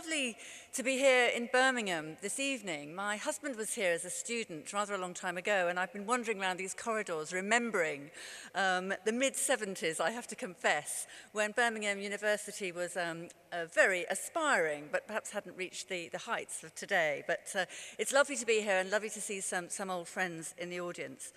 lovely to be here in Birmingham this evening. My husband was here as a student rather a long time ago, and I've been wandering around these corridors remembering the mid-70s, I have to confess, when Birmingham University was very aspiring, but perhaps hadn't reached the heights of today. But it's lovely to be here and lovely to see some old friends in the audience.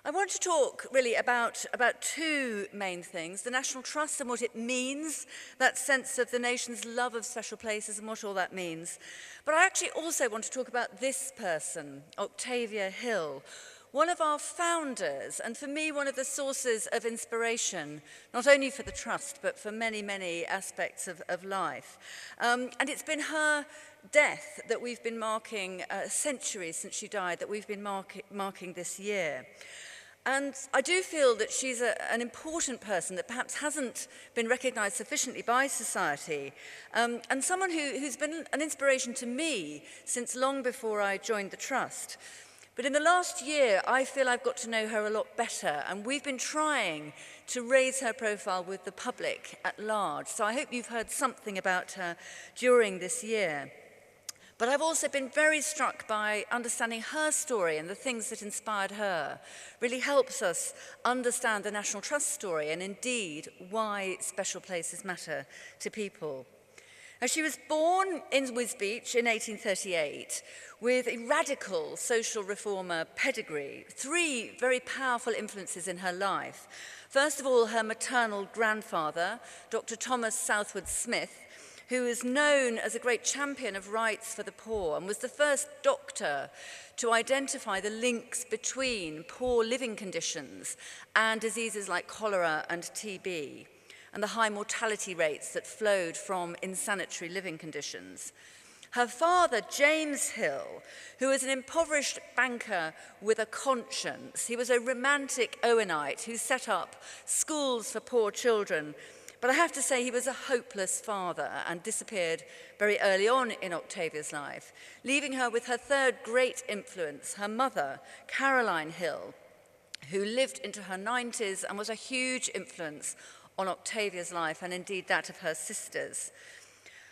I want to talk really about two main things: the National Trust and what it means, that sense of the nation's love of special places and what all that means. But I actually also want to talk about this person, Octavia Hill, one of our founders, and for me, one of the sources of inspiration, not only for the Trust, but for many, many aspects of life. And it's been her death that we've been marking, centuries since she died, that we've been marking this year. And I do feel that she's an important person that perhaps hasn't been recognised sufficiently by society, and someone who's been an inspiration to me since long before I joined the Trust. But in the last year, I feel I've got to know her a lot better, and we've been trying to raise her profile with the public at large. So I hope you've heard something about her during this year. But I've also been very struck by understanding her story, and the things that inspired her really helps us understand the National Trust story and indeed why special places matter to people. Now, she was born in Wisbech in 1838 with a radical social reformer pedigree, three very powerful influences in her life. First of all, her maternal grandfather, Dr. Thomas Southwood Smith, who is known as a great champion of rights for the poor and was the first doctor to identify the links between poor living conditions and diseases like cholera and TB, and the high mortality rates that flowed from insanitary living conditions. Her father, James Hill, who was an impoverished banker with a conscience, he was a romantic Owenite who set up schools for poor children. But I have to say he was a hopeless father and disappeared very early on in Octavia's life, leaving her with her third great influence, her mother, Caroline Hill, who lived into her 90s and was a huge influence on Octavia's life and indeed that of her sisters.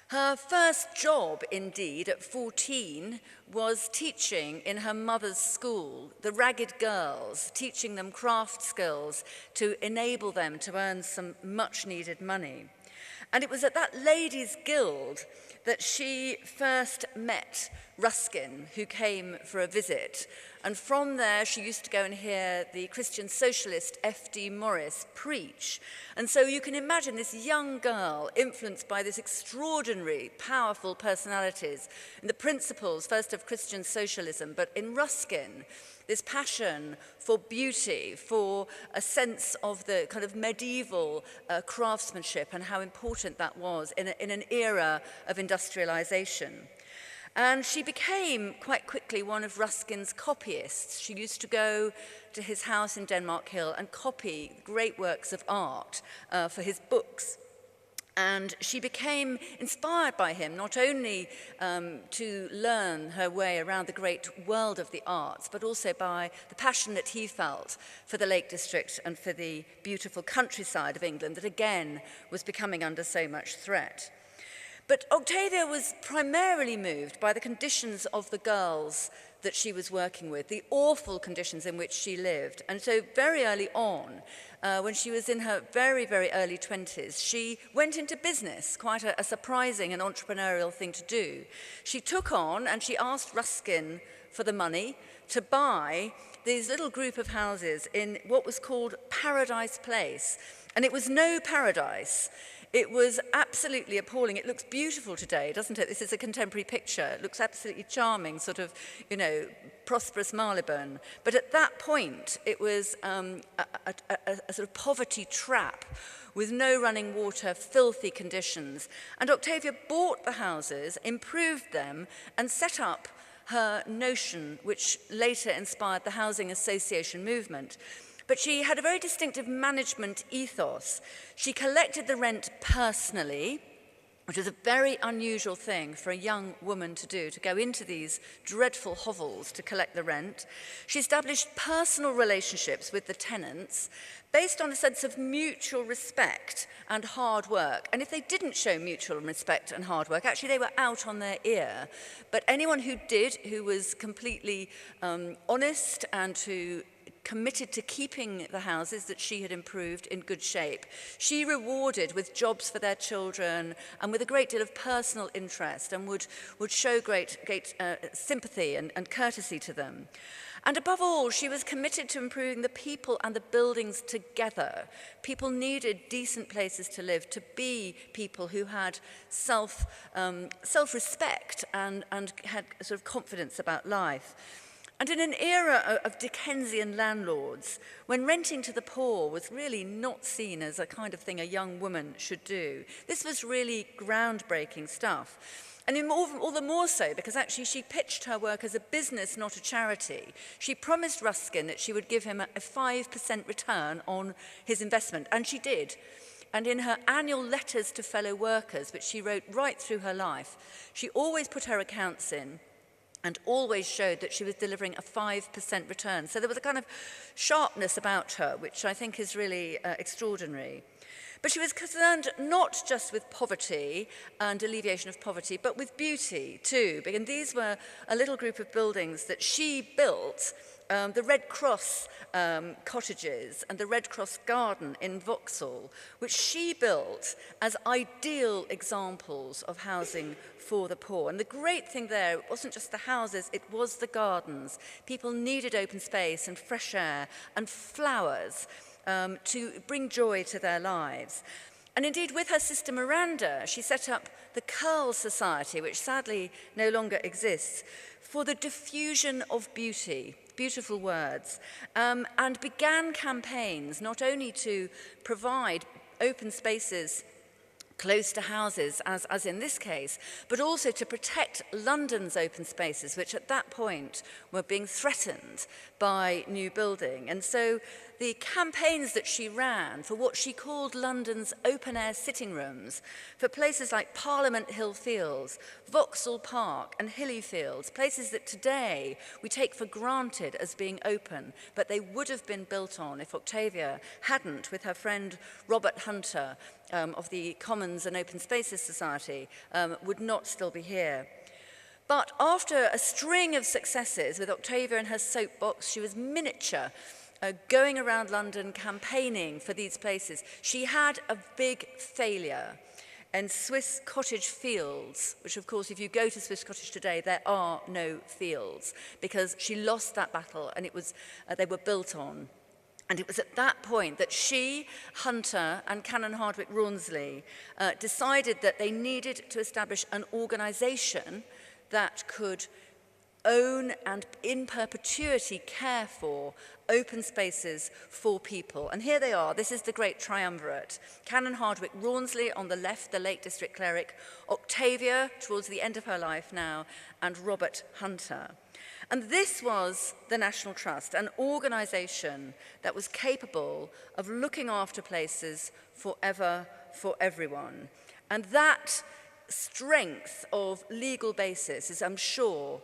Her first job, indeed, at 14, was teaching in her mother's school, the ragged girls, teaching them craft skills to enable them to earn some much-needed money. And it was at that ladies' guild that she first met Ruskin, who came for a visit. And from there, she used to go and hear the Christian socialist F.D. Morris preach. And so you can imagine this young girl influenced by this extraordinary, powerful personalities and the principles, first of Christian socialism, but in Ruskin, this passion for beauty, for a sense of the kind of medieval craftsmanship and how important that was in an era of industrialization. And she became quite quickly one of Ruskin's copyists. She used to go to his house in Denmark Hill and copy great works of art for his books. And she became inspired by him, not only to learn her way around the great world of the arts, but also by the passion that he felt for the Lake District and for the beautiful countryside of England that again was becoming under so much threat. But Octavia was primarily moved by the conditions of the girls that she was working with, the awful conditions in which she lived. And so very early on, when she was in her very, very early 20s, she went into business, quite a surprising and entrepreneurial thing to do. She took on and she asked Ruskin for the money to buy these little group of houses in what was called Paradise Place. And it was no paradise. It was absolutely appalling. It looks beautiful today, doesn't it? This is a contemporary picture. It looks absolutely charming, sort of, prosperous Marylebone. But at that point, it was a sort of poverty trap with no running water, filthy conditions. And Octavia bought the houses, improved them, and set up her notion, which later inspired the housing association movement. But she had a very distinctive management ethos. She collected the rent personally, which was a very unusual thing for a young woman to do, to go into these dreadful hovels to collect the rent. She established personal relationships with the tenants based on a sense of mutual respect and hard work. And if they didn't show mutual respect and hard work, actually they were out on their ear. But anyone who did, who was completely honest and who committed to keeping the houses that she had improved in good shape, she rewarded with jobs for their children and with a great deal of personal interest, and would show great sympathy and courtesy to them. And above all, she was committed to improving the people and the buildings together. People needed decent places to live, to be people who had self-respect and had sort of confidence about life. And in an era of Dickensian landlords, when renting to the poor was really not seen as a kind of thing a young woman should do, this was really groundbreaking stuff. And all the more so because actually she pitched her work as a business, not a charity. She promised Ruskin that she would give him a 5% return on his investment, and she did. And in her annual letters to fellow workers, which she wrote right through her life, she always put her accounts in and always showed that she was delivering a 5% return. So there was a kind of sharpness about her, which I think is really extraordinary. But she was concerned not just with poverty and alleviation of poverty, but with beauty too. And these were a little group of buildings that she built, the Red Cross cottages and the Red Cross garden in Vauxhall, which she built as ideal examples of housing for the poor. And the great thing there, it wasn't just the houses, it was the gardens. People needed open space and fresh air and flowers to bring joy to their lives. And indeed, with her sister Miranda, she set up the Curl Society, which sadly no longer exists, for the diffusion of beauty, beautiful words, and began campaigns not only to provide open spaces close to houses, as in this case, but also to protect London's open spaces, which at that point were being threatened by new building. And so the campaigns that she ran for what she called London's open-air sitting rooms, for places like Parliament Hill Fields, Vauxhall Park and Hilly Fields, places that today we take for granted as being open, but they would have been built on if Octavia hadn't, with her friend Robert Hunter of the Commons and Open Spaces Society, would not still be here. But after a string of successes with Octavia and her soapbox, she was miniature, going around London campaigning for these places. She had a big failure in Swiss Cottage Fields, which of course if you go to Swiss Cottage today, there are no fields, because she lost that battle and it was they were built on. And it was at that point that she, Hunter, and Canon Hardwicke Rawnsley decided that they needed to establish an organisation that could own and in perpetuity care for open spaces for people. And here they are. This is the great triumvirate. Canon Hardwicke Rawnsley on the left, the late district cleric, Octavia towards the end of her life now, and Robert Hunter. And this was the National Trust, an organisation that was capable of looking after places forever for everyone. And that strength of legal basis is, I'm sure,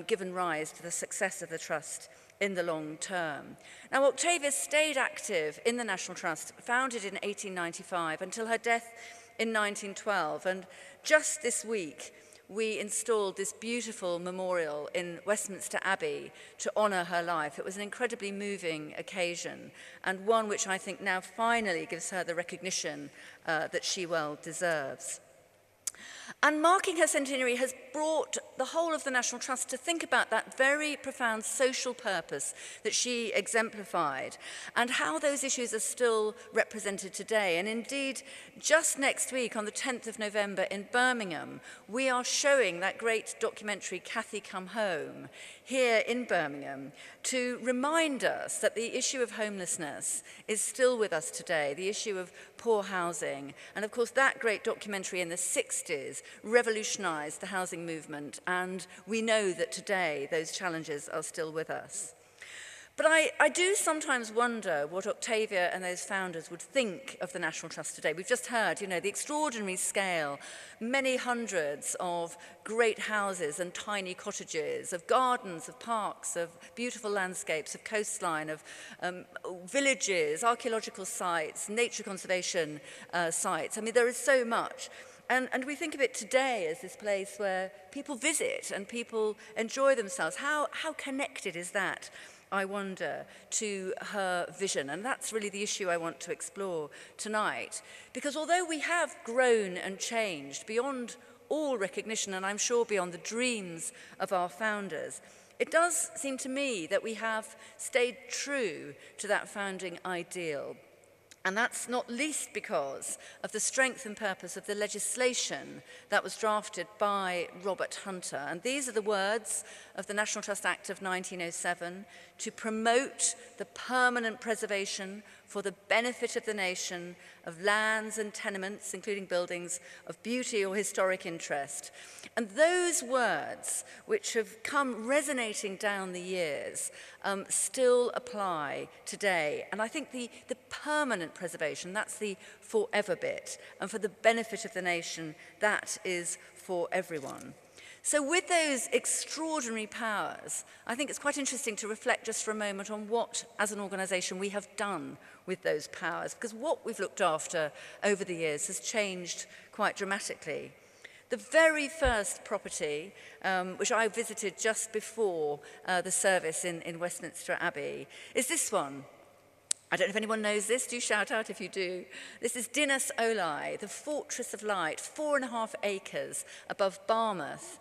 given rise to the success of the Trust in the long term. Now, Octavia stayed active in the National Trust, founded in 1895, until her death in 1912. And just this week, we installed this beautiful memorial in Westminster Abbey to honour her life. It was an incredibly moving occasion, and one which I think now finally gives her the recognition that she well deserves. And marking her centenary has brought the whole of the National Trust to think about that very profound social purpose that she exemplified and how those issues are still represented today. And indeed, just next week, on the 10th of November in Birmingham, we are showing that great documentary, Cathy Come Home, here in Birmingham, to remind us that the issue of homelessness is still with us today, the issue of poor housing. And of course, that great documentary in the 60s revolutionized the housing movement, and we know that today those challenges are still with us. But I do sometimes wonder what Octavia and those founders would think of the National Trust today. We've just heard, you know, the extraordinary scale, many hundreds of great houses and tiny cottages, of gardens, of parks, of beautiful landscapes, of coastline, of villages, archaeological sites, nature conservation sites. I mean, there is so much. And we think of it today as this place where people visit and people enjoy themselves. How connected is that, I wonder, to her vision? And that's really the issue I want to explore tonight. Because although we have grown and changed beyond all recognition, and I'm sure beyond the dreams of our founders, it does seem to me that we have stayed true to that founding ideal. And that's not least because of the strength and purpose of the legislation that was drafted by Robert Hunter. And these are the words of the National Trust Act of 1907: to promote the permanent preservation for the benefit of the nation of lands and tenements, including buildings of beauty or historic interest. And those words, which have come resonating down the years, still apply today. And I think the permanent preservation, that's the forever bit. And for the benefit of the nation, that is for everyone. So with those extraordinary powers, I think it's quite interesting to reflect just for a moment on what, as an organisation, we have done with those powers, because what we've looked after over the years has changed quite dramatically. The very first property, which I visited just before the service in Westminster Abbey, is this one. I don't know if anyone knows this. Do shout out if you do. This is Dinas Olai, the Fortress of Light, 4.5 acres above Barmouth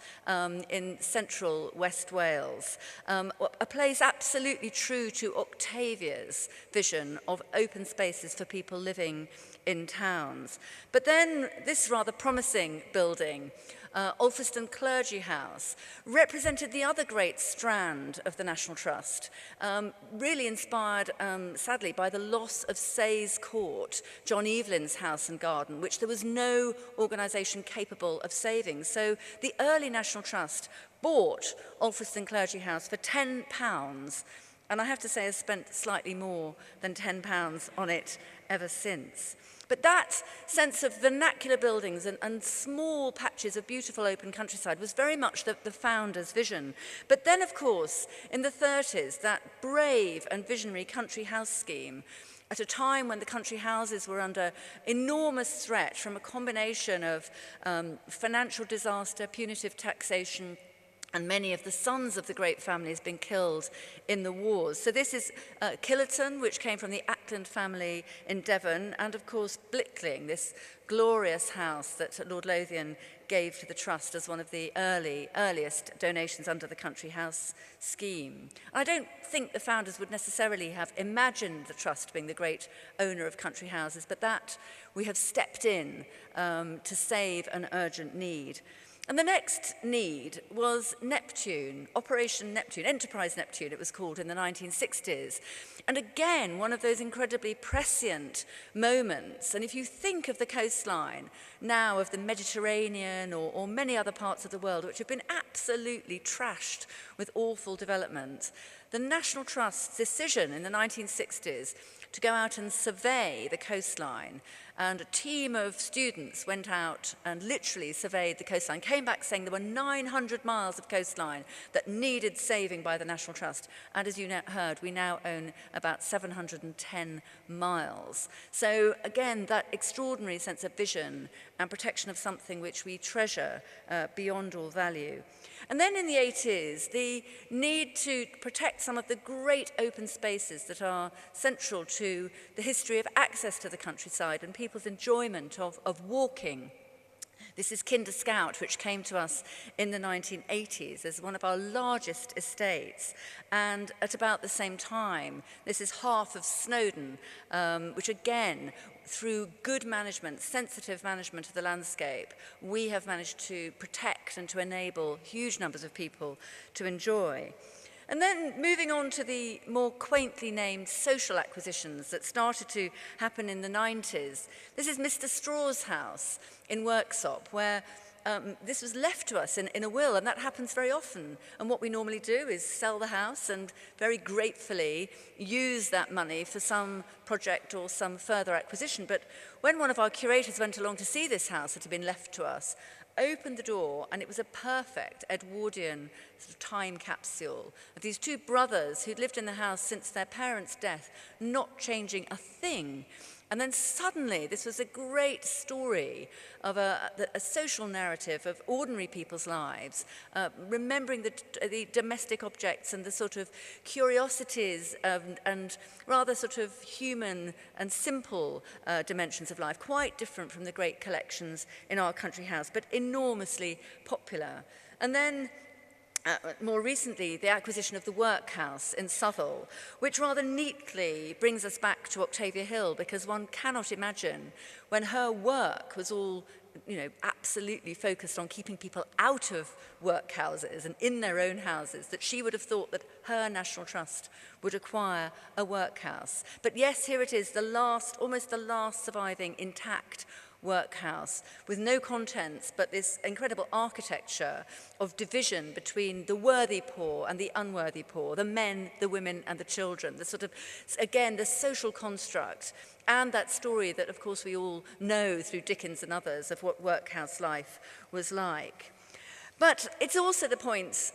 in central West Wales. A place absolutely true to Octavia's vision of open spaces for people living in towns. But then this rather promising building, Alfriston Clergy House, represented the other great strand of the National Trust, really inspired, sadly, by the loss of Sayes Court, John Evelyn's house and garden, which there was no organisation capable of saving. So the early National Trust bought Alfriston Clergy House for £10, and I have to say has spent slightly more than £10 on it ever since. But that sense of vernacular buildings and small patches of beautiful open countryside was very much the founder's vision. But then, of course, in the 30s, that brave and visionary country house scheme, at a time when the country houses were under enormous threat from a combination of financial disaster, punitive taxation, and many of the sons of the great families being killed in the wars. So this is Killerton, which came from the Ackland family in Devon, and of course Blickling, this glorious house that Lord Lothian gave to the Trust as one of the earliest donations under the country house scheme. I don't think the founders would necessarily have imagined the Trust being the great owner of country houses, but that we have stepped in to save an urgent need. And the next need was Neptune, Operation Neptune, Enterprise Neptune it was called in the 1960s. And again, one of those incredibly prescient moments. And if you think of the coastline now of the Mediterranean or many other parts of the world which have been absolutely trashed with awful development, the National Trust's decision in the 1960s to go out and survey the coastline, and a team of students went out and literally surveyed the coastline, came back saying there were 900 miles of coastline that needed saving by the National Trust. And as you heard, we now own about 710 miles. So again, that extraordinary sense of vision and protection of something which we treasure beyond all value. And then in the 80s, the need to protect some of the great open spaces that are central to the history of access to the countryside and people's enjoyment of walking. This is Kinder Scout, which came to us in the 1980s as one of our largest estates. And at about the same time, this is half of Snowdon, which again, through good management, sensitive management of the landscape, we have managed to protect and to enable huge numbers of people to enjoy. And then moving on to the more quaintly named social acquisitions that started to happen in the 90s. This is Mr. Straw's house in Worksop, where this was left to us in a will, and that happens very often. And what we normally do is sell the house and very gratefully use that money for some project or some further acquisition. But when one of our curators went along to see this house that had been left to us, opened the door, and it was a perfect Edwardian sort of time capsule of these two brothers who'd lived in the house since their parents' death, not changing a thing. And then suddenly, this was a great story of a social narrative of ordinary people's lives, remembering the domestic objects and the sort of curiosities and rather sort of human and simple dimensions of life, quite different from the great collections in our country house, but enormously popular. And then more recently, the acquisition of the workhouse in Southall, which rather neatly brings us back to Octavia Hill, because one cannot imagine when her work was all, absolutely focused on keeping people out of workhouses and in their own houses, that she would have thought that her National Trust would acquire a workhouse. But yes, here it is, almost the last surviving intact workhouse with no contents but this incredible architecture of division between the worthy poor and the unworthy poor, the men, the women and the children, the sort of, again, the social construct and that story that of course we all know through Dickens and others of what workhouse life was like. But it's also the point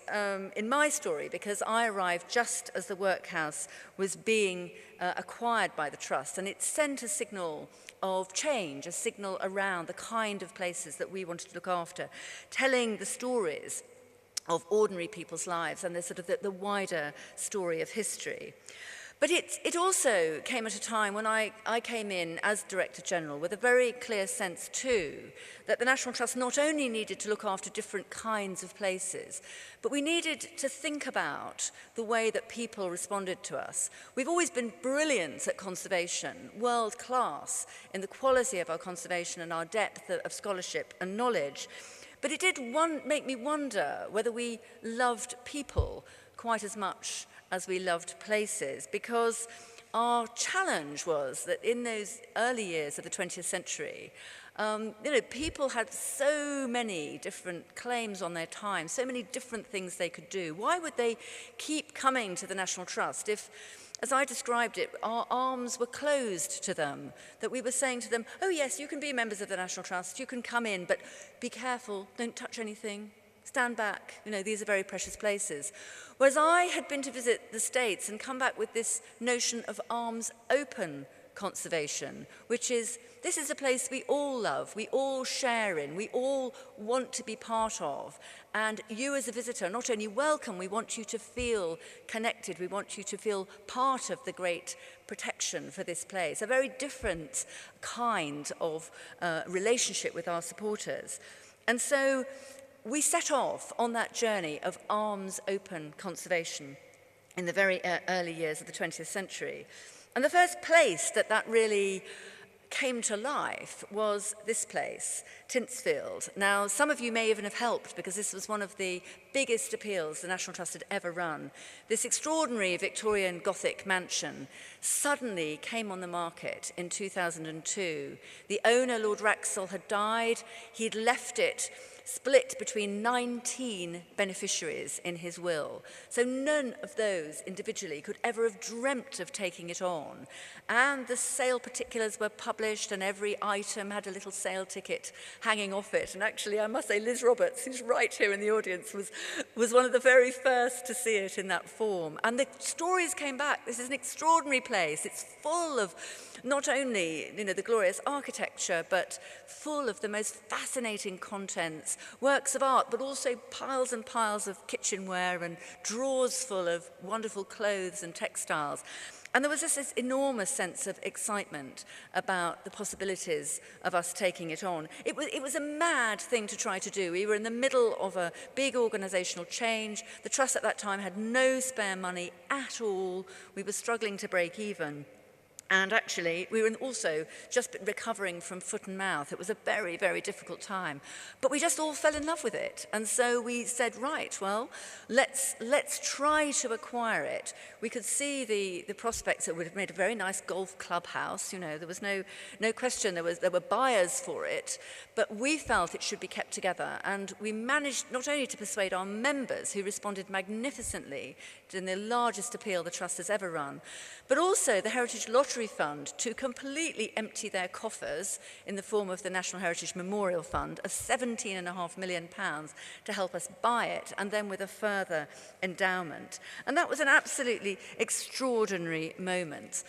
in my story, because I arrived just as the workhouse was being acquired by the Trust, and it sent a signal of change, a signal around the kind of places that we wanted to look after, telling the stories of ordinary people's lives and the sort of the wider story of history. But it also came at a time when I came in as Director General with a very clear sense too that the National Trust not only needed to look after different kinds of places, but we needed to think about the way that people responded to us. We've always been brilliant at conservation, world class in the quality of our conservation and our depth of scholarship and knowledge. But it did make me wonder whether we loved people quite as much as we loved places, because our challenge was that in those early years of the 20th century, people had so many different claims on their time, so many different things they could do. Why would they keep coming to the National Trust if, as I described it, our arms were closed to them, that we were saying to them, oh yes, you can be members of the National Trust, you can come in, but be careful, don't touch anything, stand back, these are very precious places. Whereas I had been to visit the States and come back with this notion of arms open conservation, which is, this is a place we all love, we all share in, we all want to be part of. And you as a visitor, not only welcome, we want you to feel connected, we want you to feel part of the great protection for this place, a very different kind of relationship with our supporters. And so we set off on that journey of arms open conservation in the very early years of the 20th century. And the first place that really came to life was this place, Tintsfield. Now, some of you may even have helped, because this was one of the biggest appeals the National Trust had ever run. This extraordinary Victorian Gothic mansion suddenly came on the market in 2002. The owner, Lord Wraxall, had died. He'd left it split between 19 beneficiaries in his will. So none of those individually could ever have dreamt of taking it on. And the sale particulars were published, and every item had a little sale ticket hanging off it. And actually, I must say, Liz Roberts, who's right here in the audience, was one of the very first to see it in that form. And the stories came back. This is an extraordinary place. It's full of not only, the glorious architecture, but full of the most fascinating contents, works of art, but also piles and piles of kitchenware and drawers full of wonderful clothes and textiles. And there was just this enormous sense of excitement about the possibilities of us taking it on. It was a mad thing to try to do. We were in the middle of a big organisational change. The Trust at that time had no spare money at all. We were struggling to break even. And actually, we were also just recovering from foot and mouth. It was a very, very difficult time. But we just all fell in love with it. And so we said, right, well, let's try to acquire it. We could see the prospects. It would have made a very nice golf clubhouse. You know, there was no question there were buyers for it. But we felt it should be kept together. And we managed not only to persuade our members, who responded magnificently in the largest appeal the Trust has ever run, but also the Heritage Lottery Fund to completely empty their coffers in the form of the National Heritage Memorial Fund of £17.5 million to help us buy it, and then with a further endowment. And that was an absolutely extraordinary moment.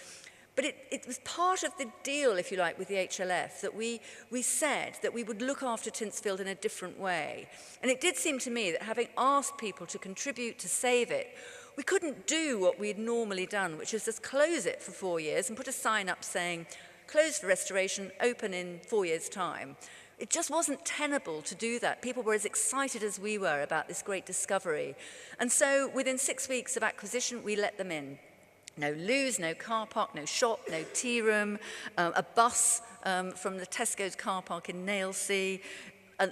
But it was part of the deal, if you like, with the HLF that we said that we would look after Tintsfield in a different way. And it did seem to me that having asked people to contribute to save it, we couldn't do what we'd normally done, which is just close it for 4 years and put a sign up saying, closed for restoration, open in 4 years' time. It just wasn't tenable to do that. People were as excited as we were about this great discovery. And so within 6 weeks of acquisition, we let them in. No loos, no car park, no shop, no tea room, a bus from the Tesco's car park in Nailsea,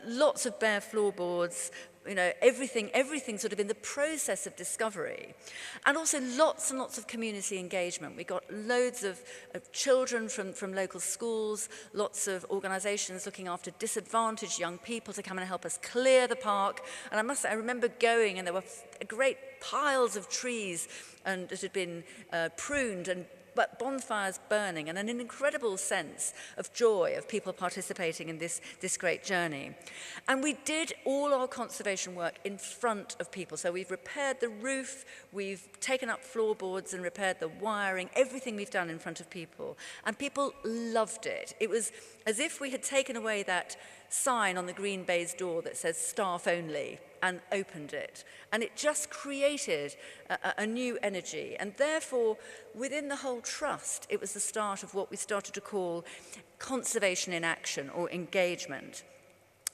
lots of bare floorboards, you know, everything sort of in the process of discovery. And also lots and lots of community engagement. We got loads of children from local schools, lots of organisations looking after disadvantaged young people to come and help us clear the park. And I must say, I remember going and there were great piles of trees and that had been pruned, but bonfires burning, and an incredible sense of joy of people participating in this great journey. And we did all our conservation work in front of people. So we've repaired the roof, we've taken up floorboards and repaired the wiring, everything we've done in front of people. And people loved it. It was as if we had taken away that sign on the green baize door that says staff only and opened it. And it just created a new energy. And therefore, within the whole trust, it was the start of what we started to call conservation in action or engagement.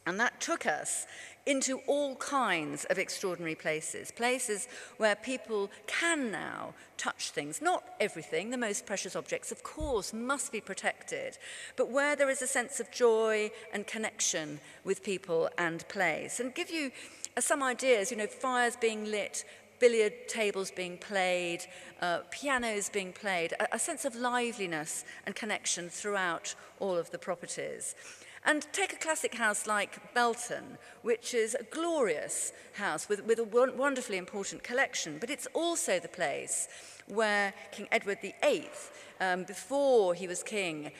And that took us into all kinds of extraordinary places, places where people can now touch things. Not everything, the most precious objects, of course, must be protected, but where there is a sense of joy and connection with people and place. And give you some ideas, you know, fires being lit, billiard tables being played, pianos being played, a sense of liveliness and connection throughout all of the properties. And take a classic house like Belton, which is a glorious house with a wonderfully important collection, but it's also the place where King Edward VIII, before he was king,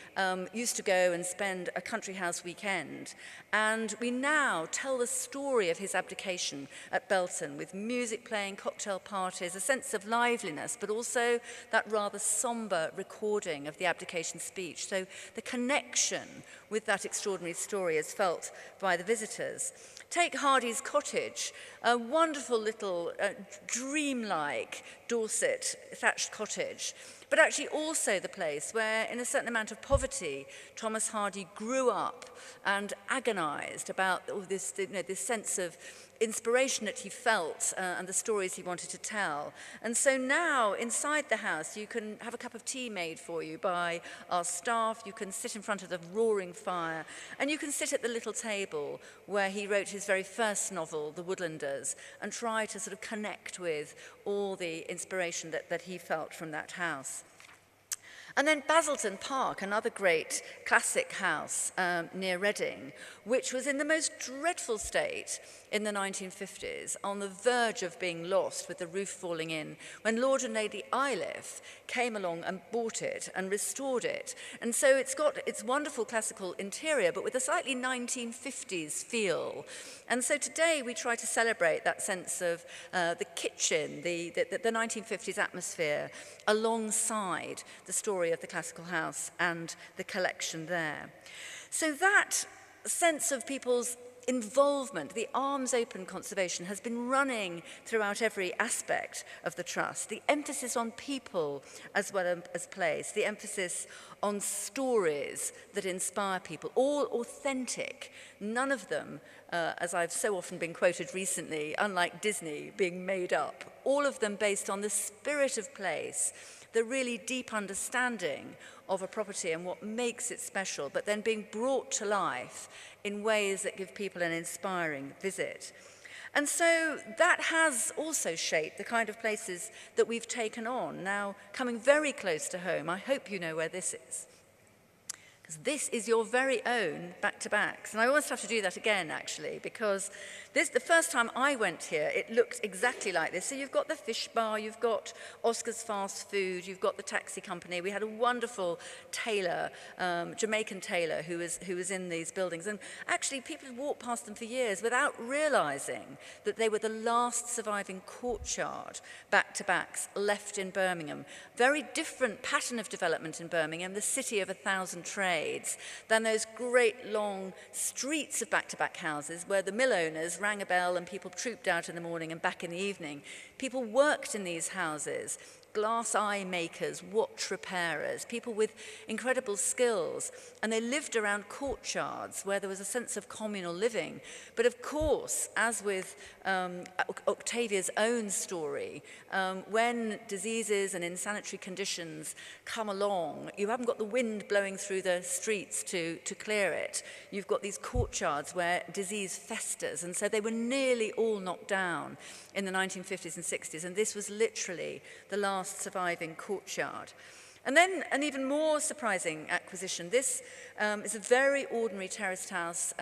used to go and spend a country house weekend. And we now tell the story of his abdication at Belton with music playing, cocktail parties, a sense of liveliness, but also that rather sombre recording of the abdication speech. So the connection with that extraordinary story is felt by the visitors. Take Hardy's Cottage, a wonderful little dreamlike Dorset thatched cottage, but actually also the place where, in a certain amount of poverty, Thomas Hardy grew up and agonized about all this, this sense of inspiration that he felt and the stories he wanted to tell. And so now, inside the house, you can have a cup of tea made for you by our staff, you can sit in front of the roaring fire, and you can sit at the little table where he wrote his very first novel, The Woodlanders, and try to sort of connect with all the inspiration that he felt from that house. And then Basildon Park, another great classic house near Reading, which was in the most dreadful state in the 1950s, on the verge of being lost with the roof falling in, when Lord and Lady Iliff came along and bought it and restored it. And so it's got its wonderful classical interior, but with a slightly 1950s feel. And so today we try to celebrate that sense of the kitchen, the 1950s atmosphere, alongside the story of the classical house and the collection there. So that sense of people's involvement, the arms open conservation, has been running throughout every aspect of the trust. The emphasis on people as well as place, the emphasis on stories that inspire people, all authentic, none of them, as I've so often been quoted recently, unlike Disney, being made up, all of them based on the spirit of place, the really deep understanding of a property and what makes it special, but then being brought to life in ways that give people an inspiring visit. And so that has also shaped the kind of places that we've taken on. Now, coming very close to home, I hope you know where this is. Because this is your very own back-to-backs. And I almost have to do that again, actually, because the first time I went here, it looked exactly like this. So you've got the fish bar, you've got Oscar's fast food, you've got the taxi company. We had a wonderful tailor, Jamaican tailor, who was in these buildings. And actually, people had walked past them for years without realizing that they were the last surviving courtyard back-to-backs left in Birmingham. Very different pattern of development in Birmingham, the city of 1,000 trades, than those great long streets of back-to-back houses where the mill owners rang a bell and people trooped out in the morning and back in the evening. People worked in these houses, glass eye makers, watch repairers, people with incredible skills, and they lived around courtyards where there was a sense of communal living. But of course, as with Octavia's own story, when diseases and insanitary conditions come along, you haven't got the wind blowing through the streets to clear it. You've got these courtyards where disease festers, and so they were nearly all knocked down in the 1950s and 60s, and this was literally the last surviving courtyard. And then an even more surprising acquisition. This is a very ordinary terraced house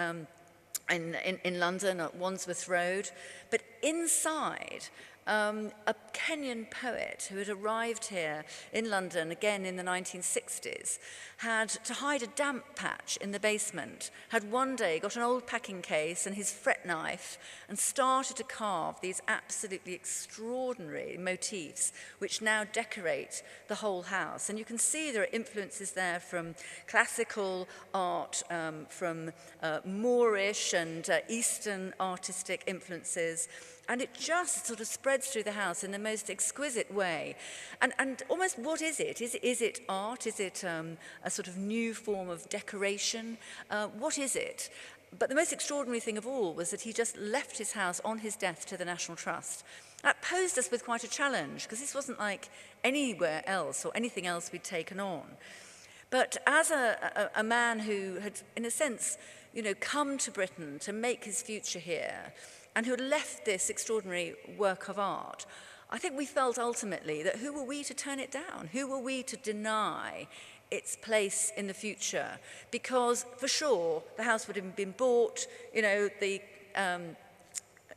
in London at Wandsworth Road, but inside a Kenyan poet who had arrived here in London, again in the 1960s, had to hide a damp patch in the basement, had one day got an old packing case and his fret knife and started to carve these absolutely extraordinary motifs which now decorate the whole house. And you can see there are influences there from classical art, from Moorish and Eastern artistic influences, and it just sort of spreads through the house in the most exquisite way. And almost, what is it? Is it art? Is it a sort of new form of decoration? What is it? But the most extraordinary thing of all was that he just left his house on his death to the National Trust. That posed us with quite a challenge, because this wasn't like anywhere else or anything else we'd taken on. But as a man who had, in a sense, come to Britain to make his future here, and who had left this extraordinary work of art, I think we felt ultimately that who were we to turn it down? Who were we to deny its place in the future? Because for sure, the house would have been bought, the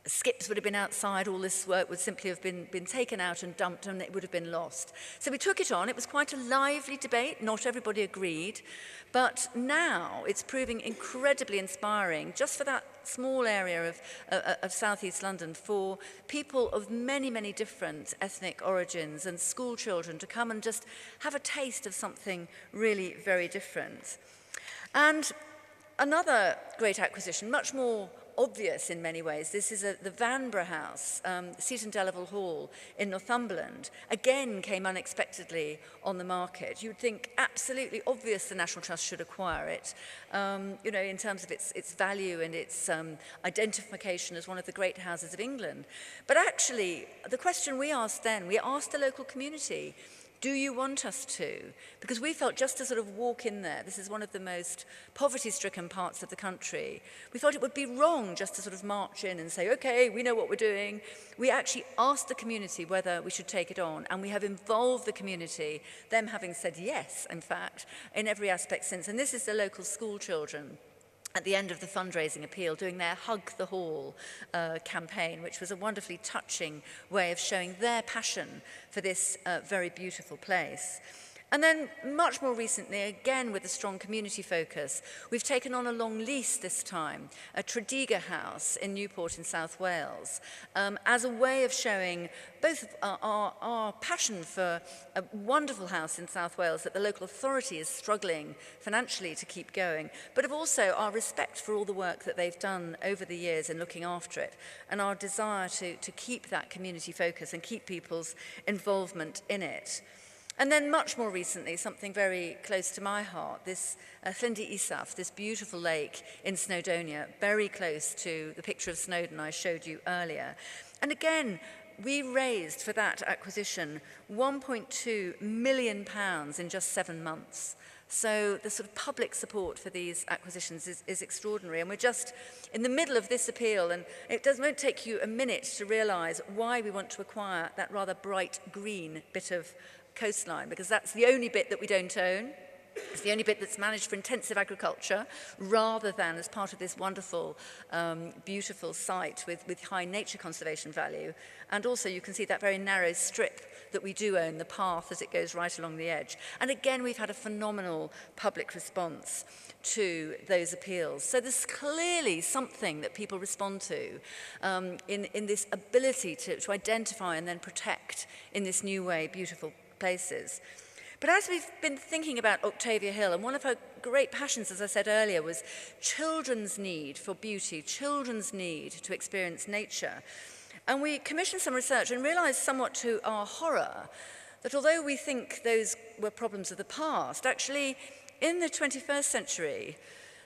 skips would have been outside, all this work would simply have been taken out and dumped, and it would have been lost. So we took it on. It was quite a lively debate. Not everybody agreed. But now it's proving incredibly inspiring, just for that small area of southeast London, for people of many, many different ethnic origins and school children to come and just have a taste of something really very different. And another great acquisition, much more obvious in many ways. This is the Vanbrugh House, Seton Delaval Hall in Northumberland, again came unexpectedly on the market. You'd think absolutely obvious the National Trust should acquire it, in terms of its value and its identification as one of the great houses of England. But actually, the question we asked then, we asked the local community, do you want us to? Because we felt just to sort of walk in there, this is one of the most poverty-stricken parts of the country, we thought it would be wrong just to sort of march in and say, okay, we know what we're doing. We actually asked the community whether we should take it on, and we have involved the community, them having said yes, in fact, in every aspect since. And this is the local school children at the end of the fundraising appeal, doing their Hug the Hall campaign, which was a wonderfully touching way of showing their passion for this very beautiful place. And then much more recently, again with a strong community focus, we've taken on a long lease this time, a Tredegar house in Newport in South Wales, as a way of showing both our passion for a wonderful house in South Wales that the local authority is struggling financially to keep going, but of also our respect for all the work that they've done over the years in looking after it, and our desire to keep that community focus and keep people's involvement in it. And then much more recently, something very close to my heart, this Llyndy Isaf, this beautiful lake in Snowdonia, very close to the picture of Snowdon I showed you earlier. And again, we raised for that acquisition £1.2 million in just 7 months. So the sort of public support for these acquisitions is extraordinary. And we're just in the middle of this appeal, and it won't take you a minute to realise why we want to acquire that rather bright green bit of coastline, because that's the only bit that we don't own. It's the only bit that's managed for intensive agriculture rather than as part of this wonderful, beautiful site with high nature conservation value. And also you can see that very narrow strip that we do own, the path as it goes right along the edge. And again, we've had a phenomenal public response to those appeals. So there's clearly something that people respond to in this ability to identify and then protect in this new way beautiful places. But as we've been thinking about Octavia Hill, and one of her great passions, as I said earlier, was children's need for beauty, children's need to experience nature. And we commissioned some research and realised somewhat to our horror that although we think those were problems of the past, actually in the 21st century,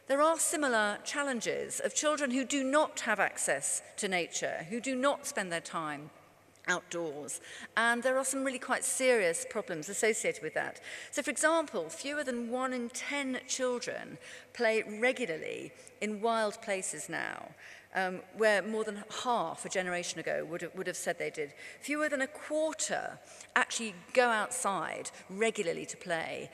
there are similar challenges of children who do not have access to nature, who do not spend their time outdoors, and there are some really quite serious problems associated with that. So, for example, fewer than 1 in 10 children play regularly in wild places now, where more than half a generation ago would have said they did. Fewer than a quarter actually go outside regularly to play,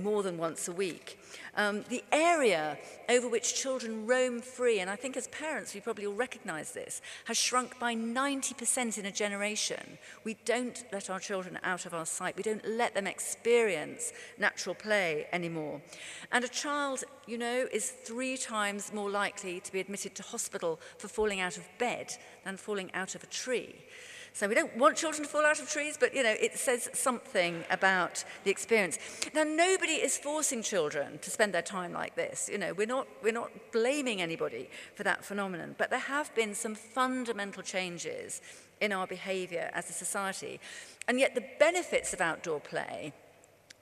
more than once a week. The area over which children roam free, and I think as parents we probably all recognise this, has shrunk by 90% in a generation. We don't let our children out of our sight. We don't let them experience natural play anymore. And a child, is 3 times more likely to be admitted to hospital for falling out of bed than falling out of a tree. So we don't want children to fall out of trees, but, it says something about the experience. Now, nobody is forcing children to spend their time like this. We're not blaming anybody for that phenomenon, but there have been some fundamental changes in our behaviour as a society. And yet the benefits of outdoor play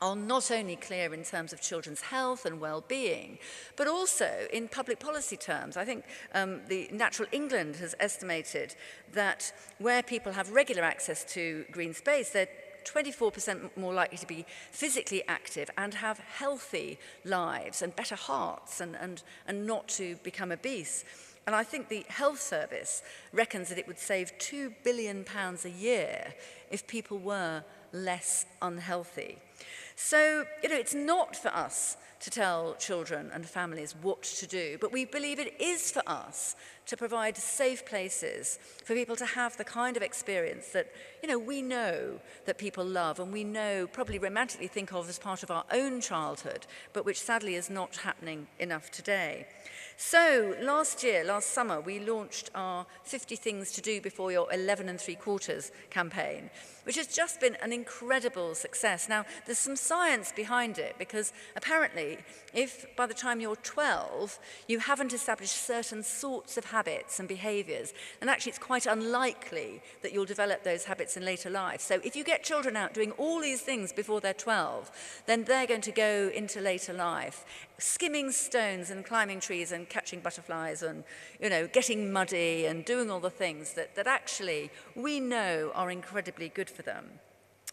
are not only clear in terms of children's health and well-being, but also in public policy terms. I think the Natural England has estimated that where people have regular access to green space, they're 24% more likely to be physically active and have healthy lives and better hearts and not to become obese. And I think the Health Service reckons that it would save £2 billion a year if people were less unhealthy. So, it's not for us to tell children and families what to do, but we believe it is for us to provide safe places for people to have the kind of experience that, we know that people love and we know, probably romantically think of as part of our own childhood, but which sadly is not happening enough today. So last summer, we launched our 50 Things to Do Before You're 11 3/4 campaign, which has just been an incredible success. Now, there's some science behind it, because apparently, if by the time you're 12, you haven't established certain sorts of habits and behaviours, then actually it's quite unlikely that you'll develop those habits in later life. So if you get children out doing all these things before they're 12, then they're going to go into later life skimming stones and climbing trees and catching butterflies and, getting muddy and doing all the things that actually we know are incredibly good for them.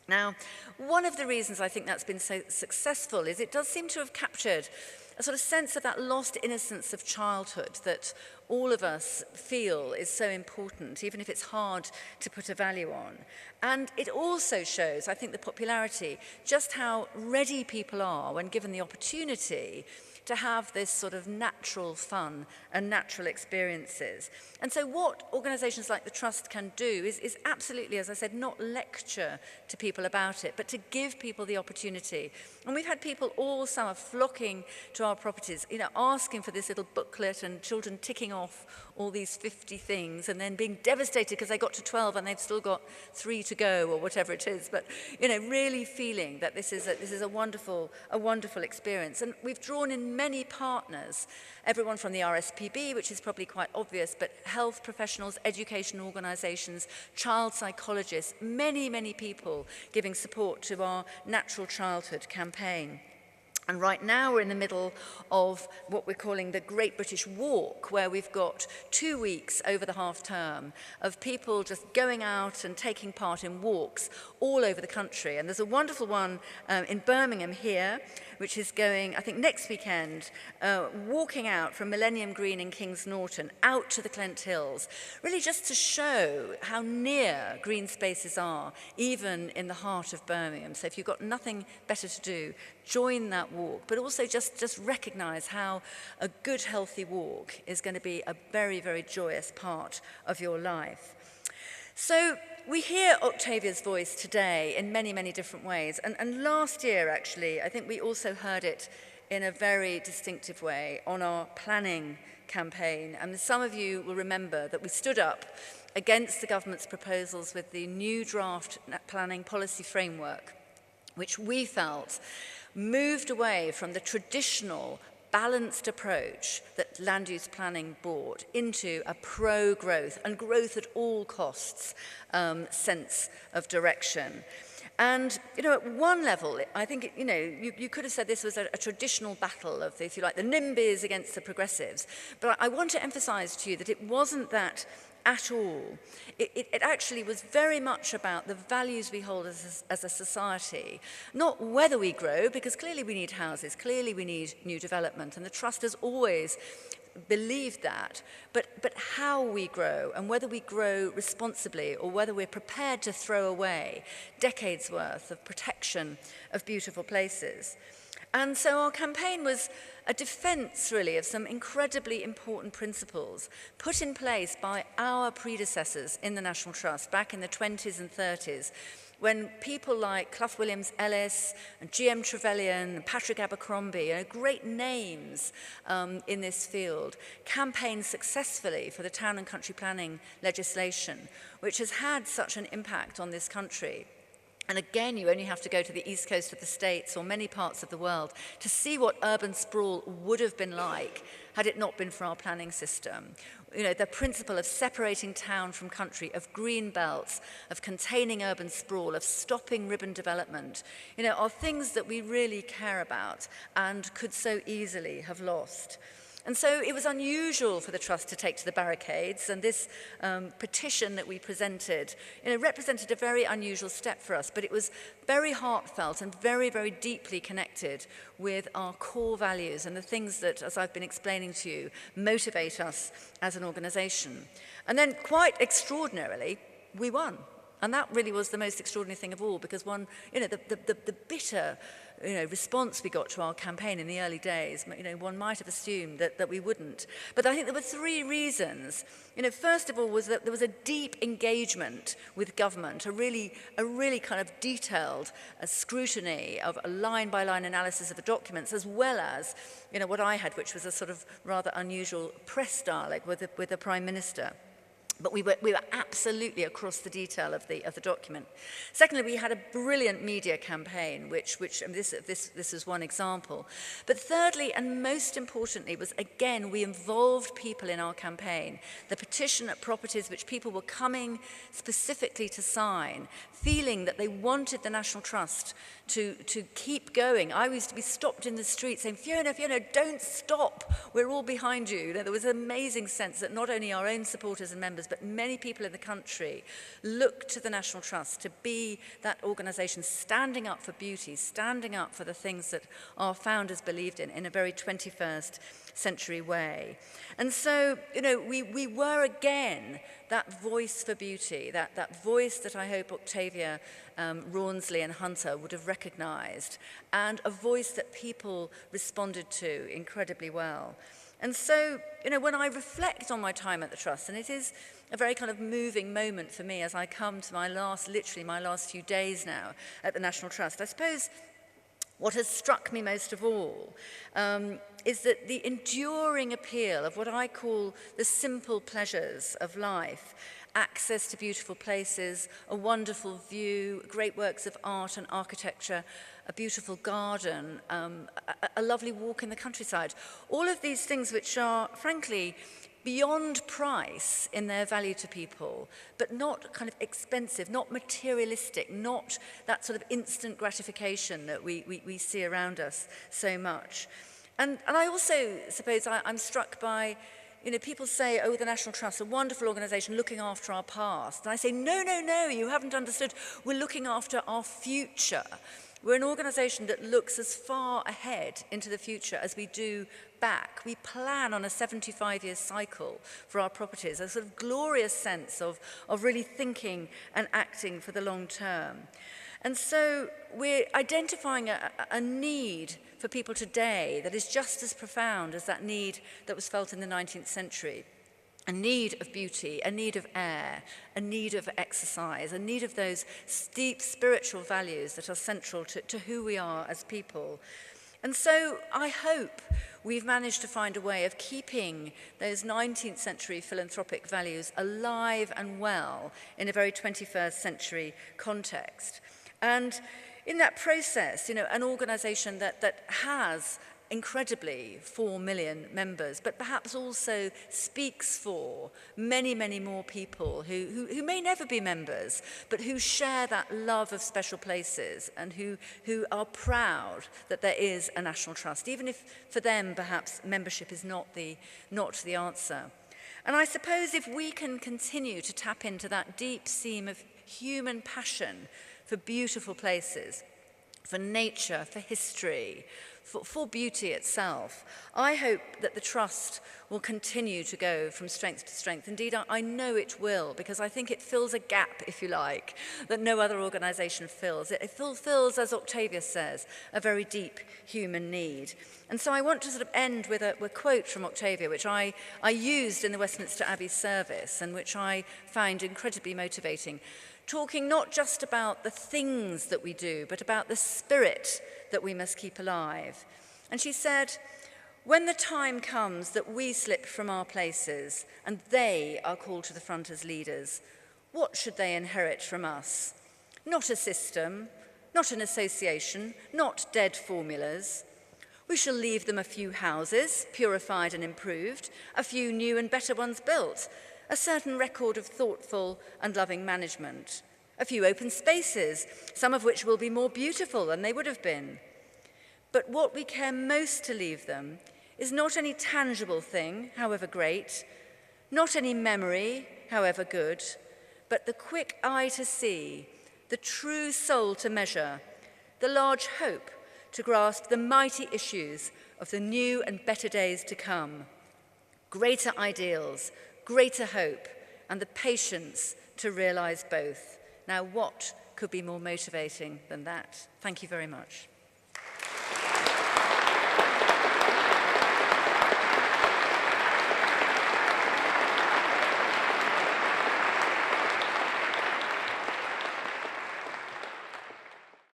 Now, one of the reasons I think that's been so successful is it does seem to have captured a sort of sense of that lost innocence of childhood that all of us feel is so important, even if it's hard to put a value on. And it also shows, I think, the popularity, just how ready people are when given the opportunity to have this sort of natural fun and natural experiences. And so what organisations like the Trust can do is absolutely, as I said, not lecture to people about it, but to give people the opportunity. And we've had people all summer flocking to our properties, asking for this little booklet and children ticking off all these 50 things and then being devastated because they got to 12 and they've still got 3 to go or whatever it is. But, really feeling that this is a wonderful experience. And we've drawn in many partners, everyone from the RSPB, which is probably quite obvious, but health professionals, education organisations, child psychologists, many people giving support to our Natural Childhood campaign. And right now we're in the middle of what we're calling the Great British Walk, where we've got 2 weeks over the half term of people just going out and taking part in walks all over the country. And there's a wonderful one in Birmingham here, which is going, I think, next weekend, walking out from Millennium Green in Kings Norton out to the Clent Hills, really just to show how near green spaces are, even in the heart of Birmingham. So if you've got nothing better to do, join that walk, but also just recognise how a good, healthy walk is going to be a very, very joyous part of your life. So we hear Octavia's voice today in many, many different ways. And last year, actually, I think we also heard it in a very distinctive way on our planning campaign. And some of you will remember that we stood up against the government's proposals with the new draft planning policy framework, which we felt moved away from the traditional balanced approach that land use planning brought into a pro-growth and growth at all costs sense of direction. And, at one level, I think, you could have said this was a traditional battle of, if you like, the NIMBYs against the progressives. But I want to emphasize to you that it wasn't that at all. It actually was very much about the values we hold as a society, not whether we grow, because clearly we need houses, clearly we need new development, and the Trust has always believed that, but how we grow, and whether we grow responsibly or whether we're prepared to throw away decades worth of protection of beautiful places. And so our campaign was a defence, really, of some incredibly important principles put in place by our predecessors in the National Trust back in the 20s and 30s, when people like Clough Williams-Ellis and G.M. Trevelyan and Patrick Abercrombie, great names in this field, campaigned successfully for the town and country planning legislation, which has had such an impact on this country. And again, you only have to go to the east coast of the States or many parts of the world to see what urban sprawl would have been like had it not been for our planning system. The principle of separating town from country, of green belts, of containing urban sprawl, of stopping ribbon development, are things that we really care about and could so easily have lost. And so it was unusual for the Trust to take to the barricades, and this petition that we presented, represented a very unusual step for us, but it was very heartfelt and very, very deeply connected with our core values and the things that, as I've been explaining to you, motivate us as an organisation. And then, quite extraordinarily, we won. And that really was the most extraordinary thing of all, because the bitter response we got to our campaign in the early days, one might have assumed that we wouldn't. But I think there were three reasons. First of all was that there was a deep engagement with government, a really kind of detailed scrutiny of a line-by-line analysis of the documents, as well as, what I had, which was a sort of rather unusual press dialogue with the Prime Minister. But we were absolutely across the detail of the document. Secondly, we had a brilliant media campaign, which this is one example. But thirdly, and most importantly, was again, we involved people in our campaign. The petition at properties which people were coming specifically to sign, feeling that they wanted the National Trust to keep going. I used to be stopped in the street saying, Fiona, don't stop. We're all behind you. There was an amazing sense that not only our own supporters and members, but many people in the country looked to the National Trust to be that organisation standing up for beauty, standing up for the things that our founders believed in a very 21st century way. And so, we were again that voice for beauty, that voice that I hope Octavia, Rawnsley and Hunter would have recognised, and a voice that people responded to incredibly well. And so, when I reflect on my time at the Trust, and it is a very kind of moving moment for me as I come to literally my last few days now at the National Trust, I suppose what has struck me most of all is that the enduring appeal of what I call the simple pleasures of life, access to beautiful places, a wonderful view, great works of art and architecture, a beautiful garden, a lovely walk in the countryside. All of these things which are, frankly, beyond price in their value to people, but not kind of expensive, not materialistic, not that sort of instant gratification that we see around us so much. And I also suppose I'm struck by, you know, people say, oh, the National Trust, a wonderful organisation looking after our past. And I say, no, no, no, you haven't understood. We're looking after our future. We're an organisation that looks as far ahead into the future as we do back. We plan on a 75-year cycle for our properties, a sort of glorious sense of really thinking and acting for the long term. And so we're identifying a need for people today that is just as profound as that need that was felt in the 19th century. A need of beauty, a need of air, a need of exercise, a need of those deep spiritual values that are central to who we are as people. And so I hope we've managed to find a way of keeping those 19th century philanthropic values alive and well in a very 21st century context. And in that process, you know, an organisation that has incredibly 4 million members, but perhaps also speaks for many, many more people who may never be members, but who share that love of special places and who are proud that there is a National Trust, even if for them perhaps membership is not the answer. And I suppose if we can continue to tap into that deep seam of human passion for beautiful places, for nature, for history, for beauty itself, I hope that the Trust will continue to go from strength to strength. Indeed, I know it will, because I think it fills a gap, if you like, that no other organisation fills. It fulfills, as Octavia says, a very deep human need. And so I want to sort of end with a quote from Octavia, which I used in the Westminster Abbey service and which I found incredibly motivating, talking not just about the things that we do, but about the spirit that we must keep alive. And she said, when the time comes that we slip from our places and they are called to the front as leaders, what should they inherit from us? Not a system, not an association, not dead formulas. We shall leave them a few houses, purified and improved, a few new and better ones built, a certain record of thoughtful and loving management, a few open spaces, some of which will be more beautiful than they would have been. But what we care most to leave them is not any tangible thing, however great, not any memory, however good, but the quick eye to see, the true soul to measure, the large hope to grasp the mighty issues of the new and better days to come, greater ideals, greater hope, and the patience to realize both. Now, what could be more motivating than that? Thank you very much.